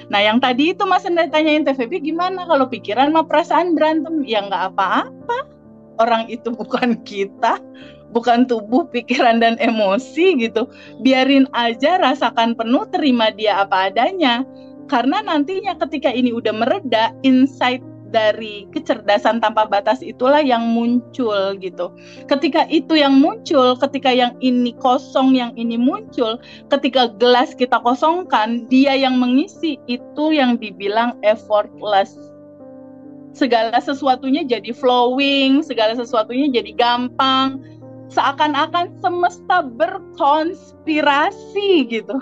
Nah yang tadi itu Mas Hendra tanyain TVB gimana kalau pikiran sama perasaan berantem, ya nggak apa-apa. Orang itu bukan kita, bukan tubuh, pikiran, dan emosi gitu. Biarin aja, rasakan penuh, terima dia apa adanya. Karena nantinya ketika ini udah mereda, insight dari kecerdasan tanpa batas itulah yang muncul gitu. Ketika itu yang muncul, ketika yang ini kosong, yang ini muncul, ketika gelas kita kosongkan, dia yang mengisi, itu yang dibilang effortless. Segala sesuatunya jadi flowing, segala sesuatunya jadi gampang, seakan-akan semesta berkonspirasi gitu.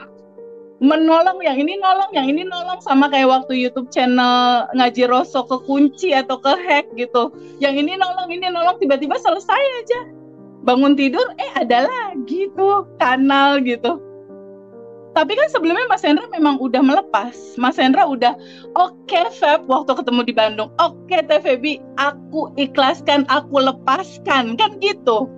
Menolong, yang ini nolong, yang ini nolong, sama kayak waktu YouTube channel Ngaji Roso kekunci atau kehack gitu. Yang ini nolong, tiba-tiba selesai aja. Bangun tidur, ada lagi tuh kanal gitu. Tapi kan sebelumnya Mas Hendra memang udah melepas. Mas Hendra udah, oke, Feb, waktu ketemu di Bandung, oke TVB, aku ikhlaskan, aku lepaskan, kan gitu.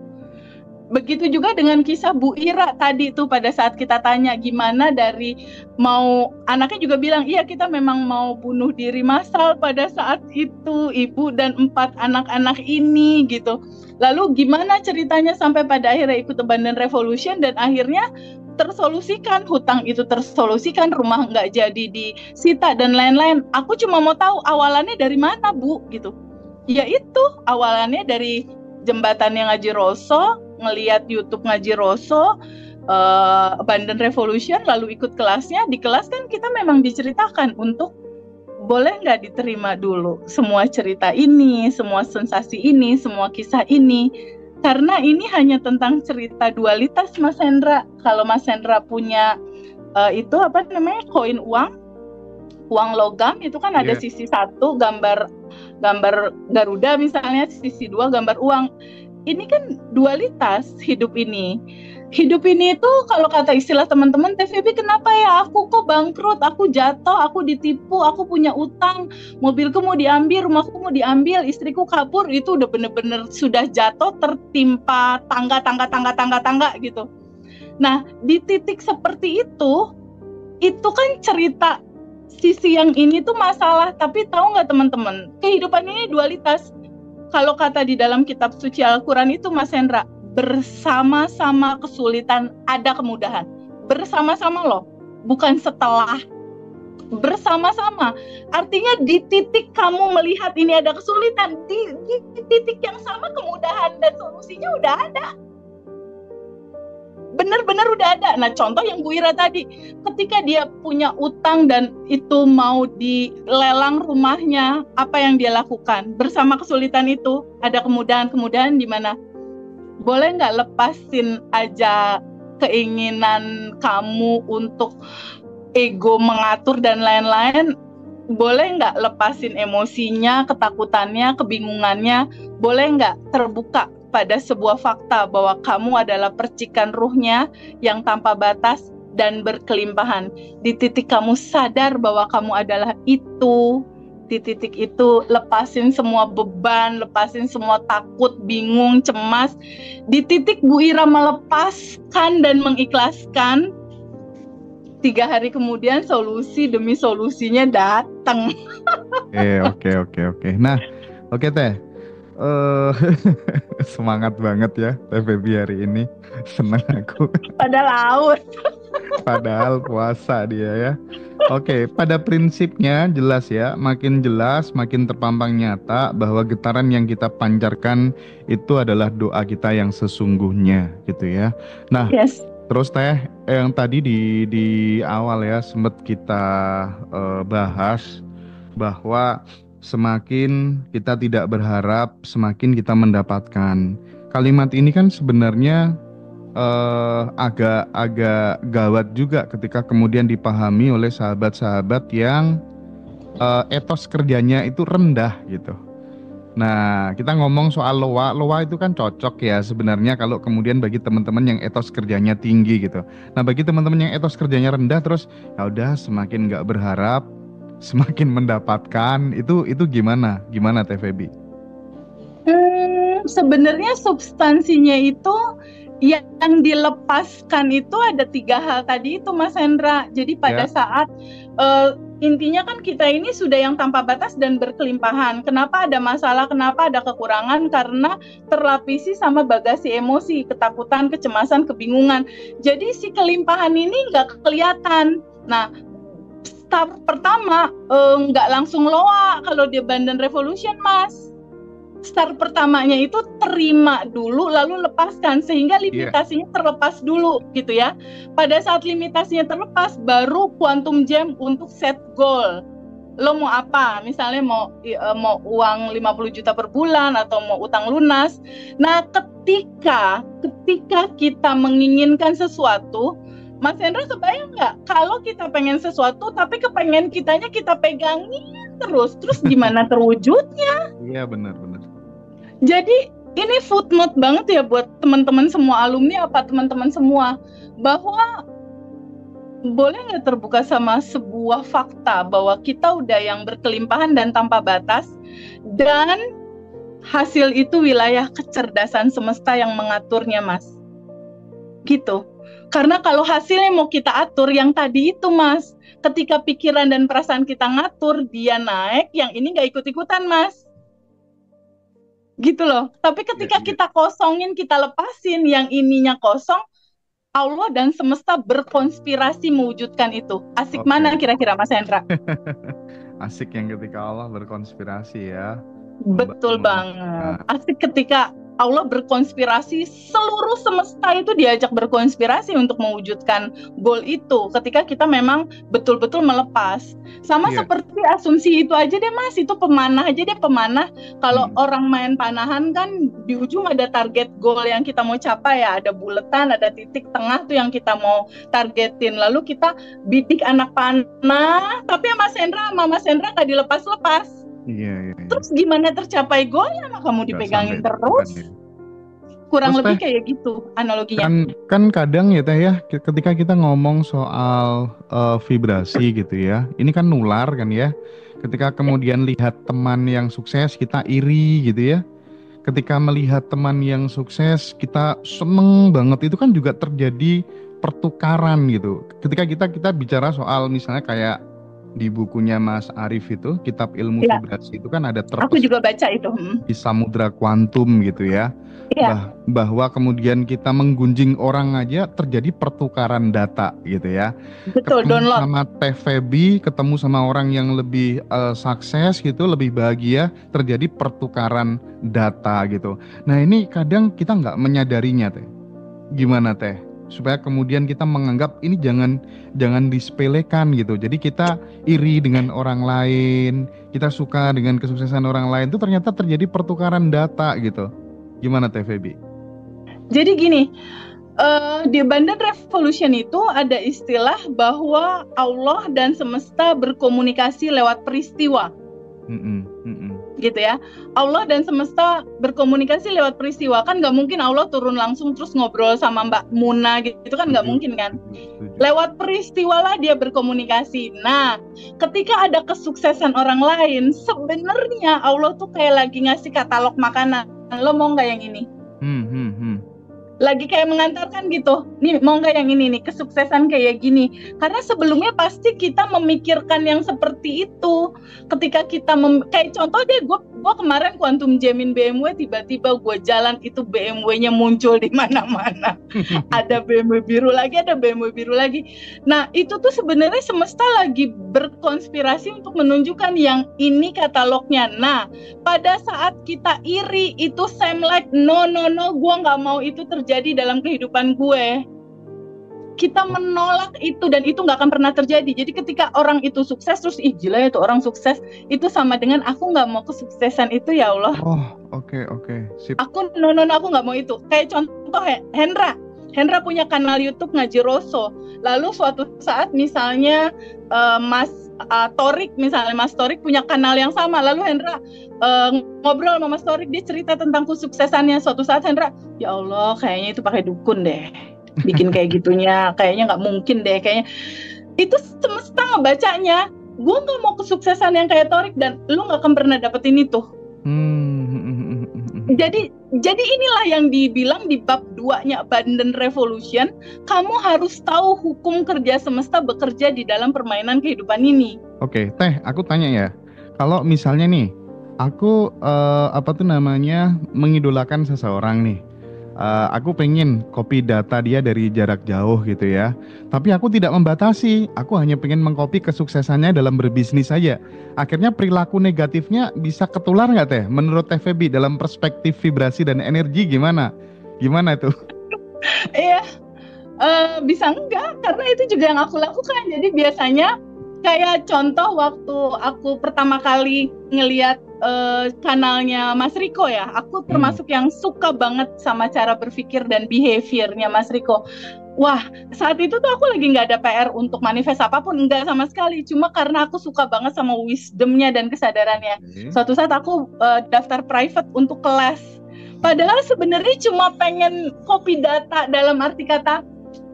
Begitu juga dengan kisah Bu Ira tadi tuh, pada saat kita tanya gimana dari mau, anaknya juga bilang, iya kita memang mau bunuh diri massal pada saat itu, ibu dan 4 anak-anak ini gitu. Lalu gimana ceritanya sampai pada akhirnya ikut Abandon Revolution dan akhirnya tersolusikan, hutang itu tersolusikan, rumah nggak jadi disita dan lain-lain. Aku cuma mau tahu awalannya dari mana Bu gitu. Ya itu awalannya dari jembatannya Ngaji Roso, ngelihat YouTube Ngaji Roso, Abandon Revolution, lalu ikut kelasnya. Di kelas kan kita memang diceritakan untuk boleh nggak diterima dulu semua cerita ini, semua sensasi ini, semua kisah ini. Karena ini hanya tentang cerita dualitas Mas Hendra. Kalau Mas Hendra punya itu apa namanya, koin uang logam, itu kan ada sisi 1 gambar Garuda misalnya, sisi 2 gambar uang. Ini kan dualitas hidup ini. Hidup ini itu kalau kata istilah teman-teman TVB, kenapa ya aku kok bangkrut, aku jatuh, aku ditipu, aku punya utang, mobilku mau diambil, rumahku mau diambil, istriku kabur, itu udah bener-bener sudah jatuh tertimpa tangga gitu. Nah di titik seperti itu kan cerita sisi yang ini tuh masalah. Tapi tahu nggak teman-teman, kehidupan ini dualitas. Kalau kata di dalam kitab suci Al-Quran itu Mas Hendra, bersama-sama kesulitan ada kemudahan. Bersama-sama loh, bukan setelah. Bersama-sama. Artinya di titik kamu melihat ini ada kesulitan, di titik yang sama kemudahan dan solusinya udah ada. Benar-benar udah ada. Nah contoh yang Bu Ira tadi, ketika dia punya utang dan itu mau dilelang rumahnya, apa yang dia lakukan? Bersama kesulitan itu ada kemudahan di mana? Boleh nggak lepasin aja keinginan kamu untuk ego mengatur dan lain-lain? Boleh nggak lepasin emosinya, ketakutannya, kebingungannya? Boleh nggak terbuka pada sebuah fakta bahwa kamu adalah percikan ruhnya yang tanpa batas dan berkelimpahan. Di titik kamu sadar bahwa kamu adalah itu, di titik itu lepasin semua beban, lepasin semua takut, bingung, cemas. Di titik Bu Ira melepaskan dan mengikhlaskan, 3 hari kemudian solusi demi solusinya datang. Oke. Nah, oke Teh. Semangat banget ya TVB hari ini. Senang aku. Padahal puasa dia ya. Oke, pada prinsipnya jelas ya, makin jelas, makin terpampang nyata bahwa getaran yang kita pancarkan itu adalah doa kita yang sesungguhnya gitu ya. Nah, terus Teh, yang tadi di awal ya sempat kita bahas bahwa semakin kita tidak berharap, semakin kita mendapatkan. Kalimat ini kan sebenarnya agak gawat juga ketika kemudian dipahami oleh sahabat-sahabat yang etos kerjanya itu rendah gitu. Nah, kita ngomong soal loa itu kan cocok ya sebenarnya kalau kemudian bagi teman-teman yang etos kerjanya tinggi gitu. Nah, bagi teman-teman yang etos kerjanya rendah terus ya udah semakin nggak berharap, semakin mendapatkan, itu gimana TVB? Sebenarnya substansinya itu yang dilepaskan itu ada 3 hal tadi itu Mas Hendra. Jadi pada saat intinya kan kita ini sudah yang tanpa batas dan berkelimpahan. Kenapa ada masalah, kenapa ada kekurangan? Karena terlapisi sama bagasi emosi, ketakutan, kecemasan, kebingungan. Jadi si kelimpahan ini nggak kelihatan. Nah, step pertama nggak langsung loa kalau di Abundant Revolution, Mas. Start pertamanya itu terima dulu lalu lepaskan sehingga limitasinya terlepas dulu gitu ya. Pada saat limitasinya terlepas baru Quantum Jam untuk set goal. Lo mau apa? Misalnya mau uang 50 juta per bulan atau mau utang lunas. Nah, ketika kita menginginkan sesuatu, Mas Hendra kebayang nggak kalau kita pengen sesuatu tapi kepengen kitanya kita pegangin terus gimana terwujudnya? Iya, benar. Jadi ini footnote banget ya buat teman-teman semua alumni apa teman-teman semua, bahwa boleh nggak terbuka sama sebuah fakta bahwa kita udah yang berkelimpahan dan tanpa batas, dan hasil itu wilayah kecerdasan semesta yang mengaturnya, Mas. Gitu. Karena kalau hasilnya mau kita atur yang tadi itu, Mas, ketika pikiran dan perasaan kita ngatur, dia naik, yang ini nggak ikut-ikutan, Mas. Gitu loh. Tapi ketika kita kosongin, kita lepasin, yang ininya kosong, Allah dan semesta berkonspirasi mewujudkan itu. Asik mana kira-kira, Mas Hendra? Asik yang ketika Allah berkonspirasi ya. Betul banget. Asik ketika Allah berkonspirasi, seluruh semesta itu diajak berkonspirasi untuk mewujudkan goal itu ketika kita memang betul-betul melepas. Sama seperti asumsi itu aja deh, Mas, itu pemanah aja deh, pemanah. Kalau orang main panahan kan di ujung ada target goal yang kita mau capai ya, ada buletan, ada titik tengah tuh yang kita mau targetin. Lalu kita bidik anak panah, tapi ya Mas Hendra nggak dilepas-lepas. Iya. Terus gimana tercapai goalnya? Maka kamu dipegangin terus. Kurang lebih kayak gitu analoginya. Kan kadang ya Teh ya, ketika kita ngomong soal vibrasi gitu ya, ini kan nular kan ya. Ketika kemudian lihat teman yang sukses, kita iri gitu ya. Ketika melihat teman yang sukses, kita seneng banget. Itu kan juga terjadi pertukaran gitu. Ketika kita bicara soal misalnya kayak di bukunya Mas Arief itu, Kitab Ilmu Vibrasi itu kan ada aku juga baca itu. Di samudra kuantum gitu ya. Bahwa kemudian kita menggunjing orang aja terjadi pertukaran data gitu ya. Betul, ketemu download. Sama Teh Feby, ketemu sama orang yang lebih sukses gitu, lebih bahagia, terjadi pertukaran data gitu. Nah ini kadang kita nggak menyadarinya Teh. Gimana Teh? Supaya kemudian kita menganggap ini jangan disepelekan gitu. Jadi kita iri dengan orang lain, kita suka dengan kesuksesan orang lain, itu ternyata terjadi pertukaran data gitu. Gimana Teh Feby? Jadi gini, di Abundant Revolution itu ada istilah bahwa Allah dan semesta berkomunikasi lewat peristiwa. Gitu ya, Allah dan semesta berkomunikasi lewat peristiwa. Kan nggak mungkin Allah turun langsung terus ngobrol sama Mbak Muna gitu kan, nggak mungkin kan. Lewat peristiwa lah dia berkomunikasi. Nah, ketika ada kesuksesan orang lain, sebenarnya Allah tuh kayak lagi ngasih katalog makanan. Lo mau nggak yang ini? Lagi kayak mengantarkan gitu, nih mau nggak yang ini nih, kesuksesan kayak gini. Karena sebelumnya pasti kita memikirkan yang seperti itu. Ketika kita kayak contoh deh, gue kemarin Quantum Jamin BMW, tiba-tiba gue jalan itu BMW-nya muncul di mana-mana. Ada BMW biru lagi, ada BMW biru lagi. Nah itu tuh sebenarnya semesta lagi berkonspirasi untuk menunjukkan yang ini katalognya. Nah pada saat kita iri itu same like no, gue nggak mau itu terjadi dalam kehidupan gue. Kita menolak itu dan itu nggak akan pernah terjadi. Jadi ketika orang itu sukses terus ih gila ya tuh orang sukses, itu sama dengan aku nggak mau kesuksesan itu ya Allah. Oke. Sip. Aku aku nggak mau itu. Kayak contoh Hendra punya kanal YouTube Ngaji Rosso. Lalu suatu saat misalnya Mas Torik punya kanal yang sama. Lalu Hendra ngobrol sama Mas Torik, dia cerita tentang kesuksesannya. Suatu saat Hendra, ya Allah kayaknya itu pakai dukun deh. Bikin kayak gitunya, kayaknya nggak mungkin deh, kayaknya itu semesta ngebacanya. Gue nggak mau kesuksesan yang kayak Torik dan lu nggak akan pernah dapetin itu. Jadi Jadi inilah yang dibilang di bab 2-nya Abundant Revolution, kamu harus tahu hukum kerja semesta bekerja di dalam permainan kehidupan ini. Oke, Teh, aku tanya ya. Kalau misalnya nih, aku mengidolakan seseorang nih. Aku pengen copy data dia dari jarak jauh gitu ya. Tapi aku tidak membatasi, aku hanya pengen mengcopy kesuksesannya dalam berbisnis saja. Akhirnya perilaku negatifnya bisa ketular nggak Teh? Menurut Teh Feby dalam perspektif vibrasi dan energi gimana? Gimana itu? Iya, bisa enggak, karena itu juga yang aku lakukan. Jadi biasanya kayak contoh waktu aku pertama kali ngeliat kanalnya Mas Riko ya, aku termasuk yang suka banget sama cara berpikir dan behaviornya Mas Riko. Wah, saat itu tuh aku lagi nggak ada PR untuk manifest apapun, nggak sama sekali. Cuma karena aku suka banget sama wisdomnya dan kesadarannya. Suatu saat aku daftar private untuk kelas. Padahal sebenarnya cuma pengen copy data dalam arti kata,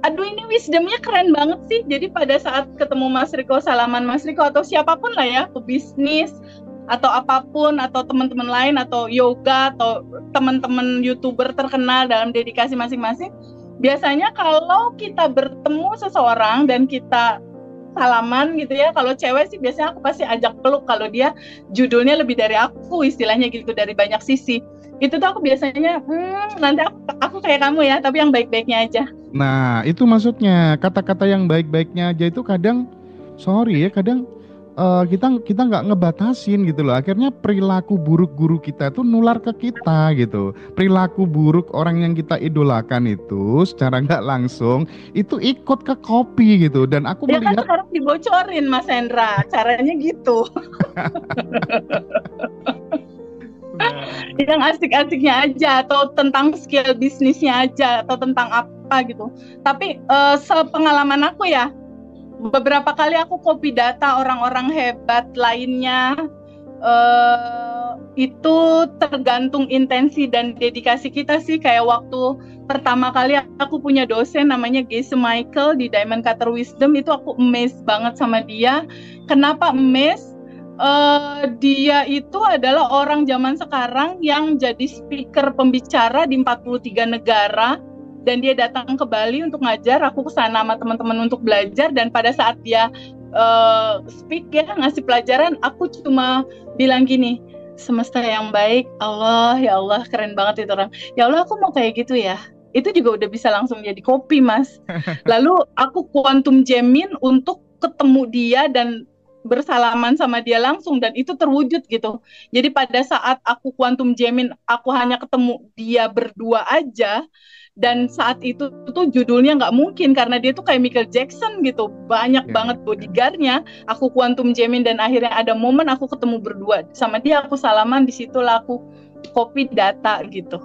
aduh ini wisdomnya keren banget sih. Jadi pada saat ketemu Mas Riko, salaman Mas Riko atau siapapun lah ya, pebisnis atau apapun, atau teman-teman lain, atau yoga, atau teman-teman YouTuber terkenal dalam dedikasi masing-masing, biasanya kalau kita bertemu seseorang dan kita salaman gitu ya, kalau cewek sih biasanya aku pasti ajak peluk kalau dia judulnya lebih dari aku, istilahnya gitu, dari banyak sisi. Itu tuh aku biasanya, nanti aku kayak kamu ya, tapi yang baik-baiknya aja. Nah, itu maksudnya kata-kata yang baik-baiknya aja itu kadang, sorry ya, kadang kita nggak ngebatasin gitu loh. Akhirnya perilaku buruk guru kita tuh nular ke kita gitu. Perilaku buruk orang yang kita idolakan itu secara nggak langsung itu ikut ke copy gitu. Dan aku Ya kan melihat sekarang dibocorin Mas Hendra, caranya gitu. Yang asik-asiknya aja, atau tentang skill bisnisnya aja, atau tentang apa gitu. Tapi sepengalaman aku ya, beberapa kali aku copy data orang-orang hebat lainnya, itu tergantung intensi dan dedikasi kita sih. Kayak waktu pertama kali aku punya dosen namanya Gese Michael di Diamond Cutter Wisdom, itu aku amazed banget sama dia. Kenapa amazed? Dia itu adalah orang zaman sekarang yang jadi speaker pembicara di 43 negara. Dan dia datang ke Bali untuk ngajar, aku kesana sama teman-teman untuk belajar. Dan pada saat dia speak ya, ngasih pelajaran, aku cuma bilang gini, semesta yang baik, Allah, ya Allah, keren banget itu orang. Ya Allah, aku mau kayak gitu ya. Itu juga udah bisa langsung jadi copy, Mas. Lalu aku quantum jamin untuk ketemu dia dan bersalaman sama dia langsung, dan itu terwujud gitu. Jadi pada saat aku quantum jamin, aku hanya ketemu dia berdua aja. Dan saat itu tuh judulnya nggak mungkin karena dia tuh kayak Michael Jackson gitu, banyak banget bodyguardnya. Aku quantum jamin dan akhirnya ada momen aku ketemu berdua sama dia, aku salaman, disitulah aku copy data gitu.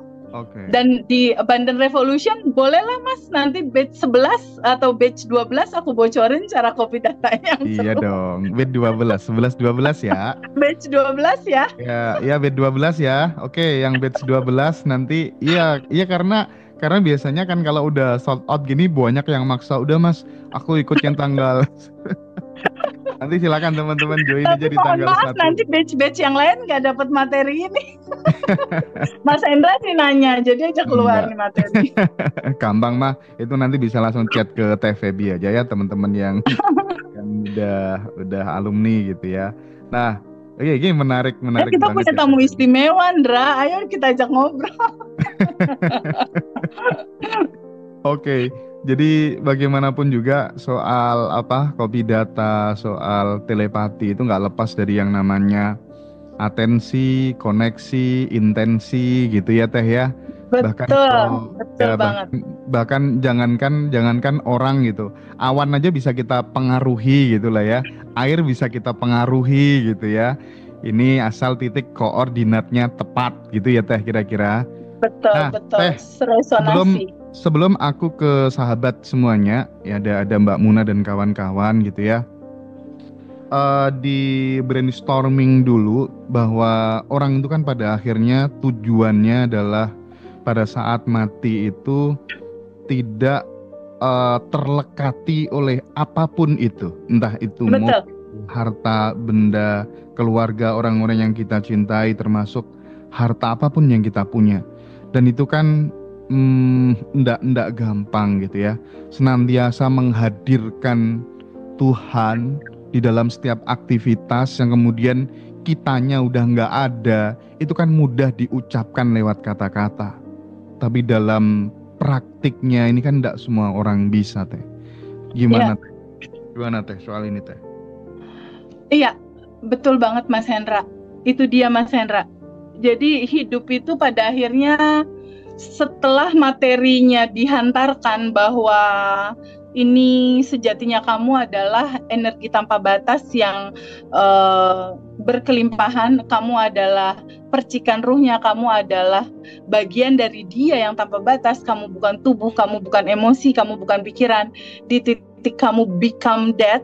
Dan di Abundant Revolution bolehlah Mas, nanti batch 11 atau batch 12 aku bocorin cara copy datanya. Iya dong, batch 12, 11-12 ya. Batch 12 ya. Ya batch 12 ya. Oke, yang batch 12 nanti, iya karena biasanya kan kalau udah sold out gini banyak yang maksa, udah Mas, aku ikut yang tanggal. Nanti silakan teman-teman join aja di tanggal 1. Nanti batch-batch yang lain nggak dapat materi ini. Mas Hendra sih nanya, jadi aja keluar nih materi. Gampang mah, itu nanti bisa langsung chat ke TVB aja ya teman-teman yang udah alumni gitu ya. Nah, ini menarik kita punya tamu istimewa, Ndra. Ayo kita ajak ngobrol. Oke, jadi bagaimanapun juga soal copy data, soal telepati itu nggak lepas dari yang namanya atensi, koneksi, intensi gitu ya Teh ya. Betul banget. Bahkan jangankan orang gitu, awan aja bisa kita pengaruhi gitu lah ya, air bisa kita pengaruhi gitu ya. Ini asal titik koordinatnya tepat gitu ya Teh kira-kira. Betul. Teh, resonasi. Sebelum aku ke sahabat semuanya, ya ada Mbak Muna dan kawan-kawan gitu ya. Di brainstorming dulu bahwa orang itu kan pada akhirnya tujuannya adalah pada saat mati itu tidak terlekati oleh apapun itu, entah itu mobil, harta, benda, keluarga, orang-orang yang kita cintai, termasuk harta apapun yang kita punya. Dan itu kan ndak gampang gitu ya. Senantiasa menghadirkan Tuhan di dalam setiap aktivitas yang kemudian kitanya udah nggak ada, itu kan mudah diucapkan lewat kata-kata. Tapi dalam praktiknya ini kan ndak semua orang bisa, Teh. Gimana, Iya, Teh? Gimana, Teh, soal ini, Teh? iya, betul banget Mas Hendra. Itu dia Mas Hendra. Jadi hidup itu pada akhirnya setelah materinya dihantarkan bahwa ini sejatinya kamu adalah energi tanpa batas yang berkelimpahan, kamu adalah percikan ruhnya, kamu adalah bagian dari dia yang tanpa batas, kamu bukan tubuh, kamu bukan emosi, kamu bukan pikiran. Di titik kamu become that,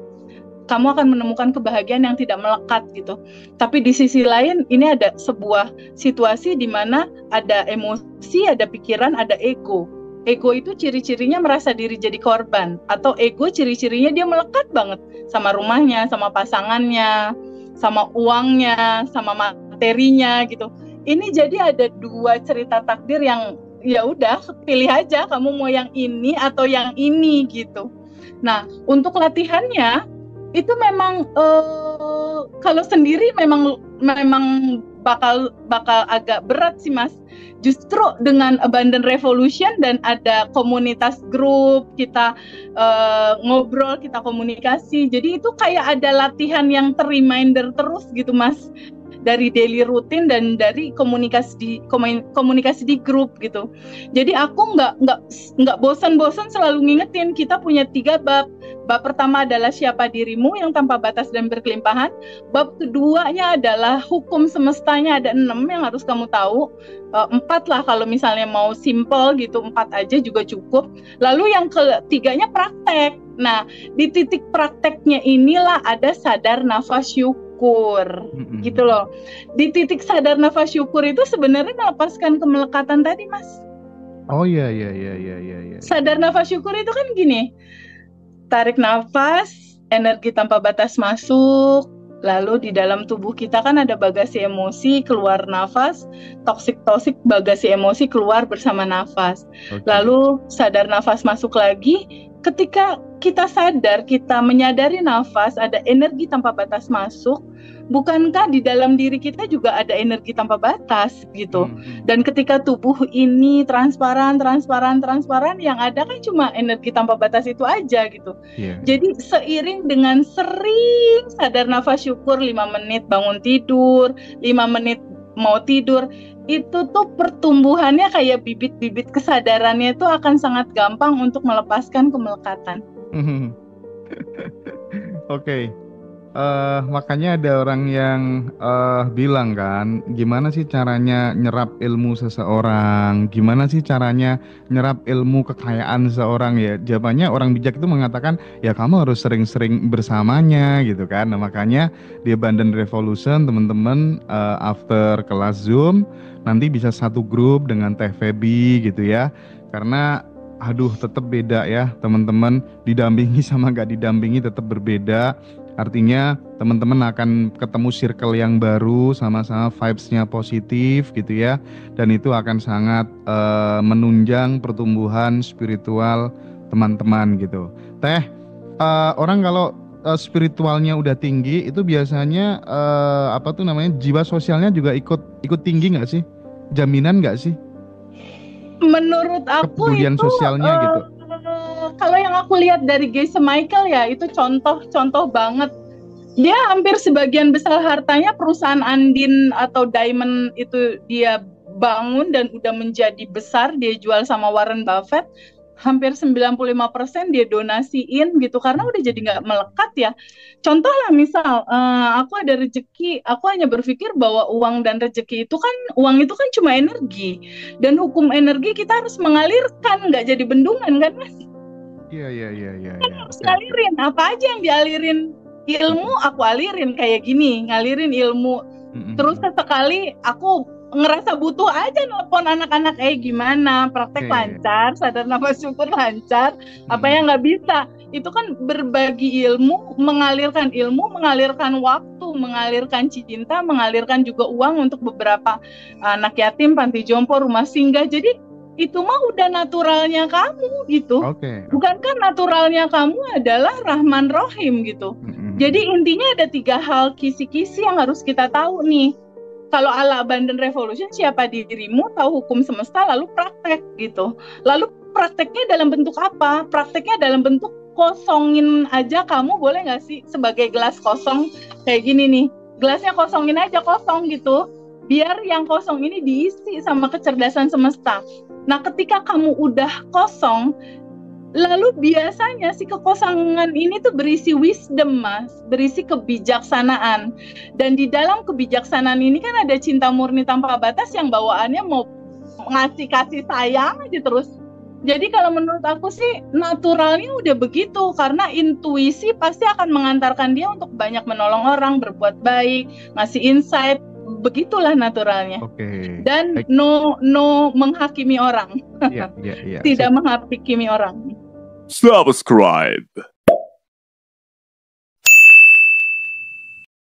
kamu akan menemukan kebahagiaan yang tidak melekat gitu. Tapi di sisi lain ini ada sebuah situasi di mana ada emosi, ada pikiran, ada ego. Ego itu ciri-cirinya merasa diri jadi korban, atau ego ciri-cirinya dia melekat banget sama rumahnya, sama pasangannya, sama uangnya, sama materinya gitu. Ini jadi ada dua cerita takdir yang ya udah pilih aja kamu mau yang ini atau yang ini gitu. Nah, untuk latihannya itu memang kalau sendiri memang bakal agak berat sih Mas. Justru dengan Abundant Revolution dan ada komunitas grup, kita ngobrol, kita komunikasi. Jadi itu kayak ada latihan yang ter-reminder terus gitu Mas. Dari daily rutin dan dari komunikasi di grup gitu. Jadi aku nggak bosan-bosan selalu ngingetin kita punya 3 bab. Bab pertama adalah siapa dirimu yang tanpa batas dan berkelimpahan. Bab keduanya adalah hukum semestanya, ada 6 yang harus kamu tahu. 4 lah kalau misalnya mau simple gitu, 4 aja juga cukup. Lalu yang ketiganya praktek. Nah, di titik prakteknya inilah ada sadar nafas syukur, gitu loh. Di titik sadar nafas syukur itu sebenarnya melepaskan kemelekatan tadi, Mas. Oh iya. Sadar nafas syukur itu kan gini, tarik nafas, energi tanpa batas masuk, lalu di dalam tubuh kita kan ada bagasi emosi, keluar nafas, toksik bagasi emosi keluar bersama nafas. Okay. Lalu sadar nafas masuk lagi, ketika kita sadar, kita menyadari nafas, ada energi tanpa batas masuk, bukankah di dalam diri kita juga ada energi tanpa batas gitu. Dan ketika tubuh ini transparan, yang ada kan cuma energi tanpa batas itu aja gitu. Jadi seiring dengan sering sadar nafas syukur, 5 menit bangun tidur, 5 menit mau tidur, itu tuh pertumbuhannya kayak bibit-bibit kesadarannya itu akan sangat gampang untuk melepaskan kemelekatan. Oke. Makanya ada orang yang bilang kan, gimana sih caranya nyerap ilmu seseorang, gimana sih caranya nyerap ilmu kekayaan seseorang ya. Jawabannya orang bijak itu mengatakan, ya kamu harus sering-sering bersamanya gitu kan. Nah, makanya di Abundant Revolution teman-teman after kelas Zoom nanti bisa satu grup dengan Teh Feby gitu ya. Karena tetap beda ya teman-teman, didampingi sama gak didampingi tetap berbeda. Artinya teman-teman akan ketemu circle yang baru, sama-sama vibes-nya positif gitu ya. Dan itu akan sangat menunjang pertumbuhan spiritual teman-teman gitu. Teh, orang kalau spiritualnya udah tinggi itu biasanya jiwa sosialnya juga ikut tinggi nggak sih? Jaminan nggak sih? Menurut aku kepedulian itu sosialnya gitu. Kalau yang aku lihat dari Geisa Michael ya, itu contoh banget. Dia hampir sebagian besar hartanya perusahaan Andin atau Diamond itu dia bangun dan udah menjadi besar, dia jual sama Warren Buffett. Hampir 95% dia donasiin gitu, karena udah jadi nggak melekat ya. Contoh lah misal, aku ada rezeki, aku hanya berpikir bahwa uang dan rezeki itu kan, uang itu kan cuma energi. Dan hukum energi kita harus mengalirkan, nggak jadi bendungan kan Mas? Iya. Kan harus ngalirin, apa aja yang dialirin. Ilmu aku alirin kayak gini, ngalirin ilmu. Terus sesekali aku ngerasa butuh aja nelpon anak-anak, gimana praktek lancar, sadar nafas syukur lancar, apa yang nggak bisa, itu kan berbagi ilmu, mengalirkan waktu mengalirkan cinta, mengalirkan juga uang untuk beberapa anak yatim, panti jompo, rumah singgah. Jadi itu mah udah naturalnya kamu gitu. Oke. Bukankah naturalnya kamu adalah Rahman Rohim gitu. Jadi intinya ada 3 hal kisi-kisi yang harus kita tahu nih. Kalau ala Abundant Revolution, siapa dirimu, tahu hukum semesta, lalu praktek gitu. Lalu prakteknya dalam bentuk apa? Prakteknya dalam bentuk kosongin aja kamu, boleh nggak sih sebagai gelas kosong kayak gini nih. Gelasnya kosongin aja, kosong gitu. Biar yang kosong ini diisi sama kecerdasan semesta. Nah, ketika kamu udah kosong, lalu biasanya si kekosongan ini tuh berisi wisdom, Mas, berisi kebijaksanaan. Dan di dalam kebijaksanaan ini kan ada cinta murni tanpa batas yang bawaannya mau ngasih kasih sayang aja terus. Jadi kalau menurut aku sih naturalnya udah begitu, karena intuisi pasti akan mengantarkan dia untuk banyak menolong orang, berbuat baik, ngasih insight. Begitulah naturalnya. Oke. Dan Baik. no menghakimi orang. Iya. Tidak menghakimi orang. Subscribe.